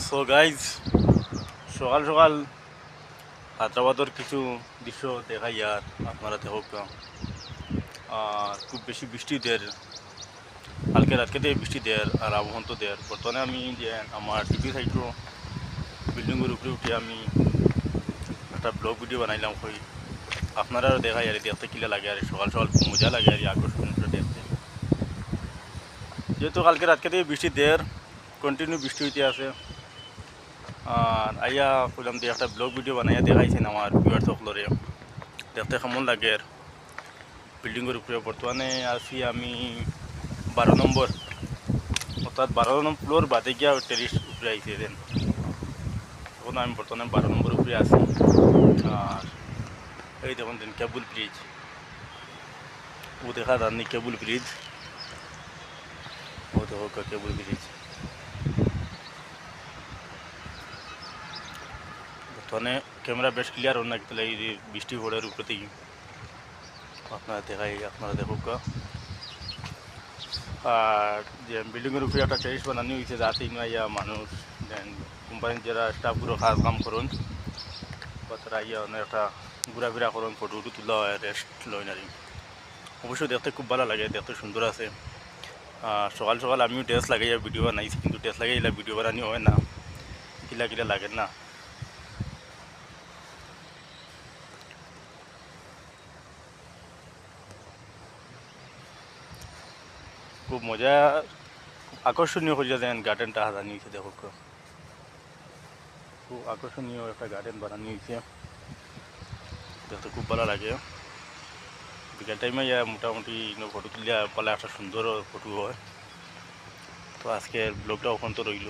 So guys সকাল সকাল হায়দ্রাবাদের কিছু দৃশ্য দেখাই আর আপনারা দেখো। আর খুব বেশি বৃষ্টি দের, কালকে রাতকে দিয়ে বৃষ্টি দের আর আবহাওয়া দের। বর্তমানে আমি যে আমার টিভি সাইটও বিল্ডিংয়ের উপরে উঠে আমি একটা ব্লগ ভিডিও বানাইলাম। কই আপনারা দেখাই আর দেখতে কিলা লাগে আর সকাল সকাল খুব মজা লাগে আর আকর্ষণ দেখতে। যেহেতু কালকে রাতকে দিয়ে বৃষ্টি দের, কন্টিনিউ বৃষ্টি হইতে আছে। আর আইয়া কইলাম দিয়ে একটা ব্লগ ভিডিও বানাইয়া দেখাইছেন আমার ভিউয়ার সকলরে, দেখতে কেমন লাগে। বিল্ডিংয়ের উপরে বর্তমানে আছি আমি 12 নম্বর, অর্থাৎ 12 নম্বর ফ্লোর বাদে গিয়া টেরিস উপরে আইসে দেন। এখন আমি বর্তমানে 12 নম্বর উপরে আছি। আর এই দেখুন দেন কেবল ব্রিজ, ও দেখা যাননি কেবল ব্রিজ, ও দেখো কেবল ব্রিজ। বর্তমানে ক্যামেরা বেশ ক্লিয়ার হন না, তাহলে এই বৃষ্টি পড়ার উপরেতেই আপনারা দেখাই, আপনারা দেখো। আর যে বিল্ডিংয়ের উপরে একটা টেরিস বানানো হয়েছে, যাতে ইয়া মানুষ দেন কোম্পানির যারা স্টাফগুলো কাম করুন বা তারা ইয়া অনেক একটা ঘোরাফেরা করুন, ফটো উটো তোলা হয়, রেস্ট লয় নারি। অবশ্যই দেখতে খুব ভালো লাগে, দেখতে সুন্দর আছে। সকাল সকাল আমিও ড্রেস লাগাইয়া ভিডিও বানাইছি, কিন্তু ড্রেস লাগাইলা ভিডিও বানানি হয় না, কিলা কিলা লাগে না। খুব মজা, আকর্ষণীয় হয়ে যায় গার্ডেনটা হাজানি হয়েছে। দেখো খুব আকর্ষণীয় একটা গার্ডেন বানানো হয়েছে, দেখতে খুব ভালো লাগে। বিকেল টাইমে মোটামুটি ফটো তুলিয়া পালে একটা সুন্দর ফটো হয়। তো আজকের ব্লগটা ওখান তো রইল।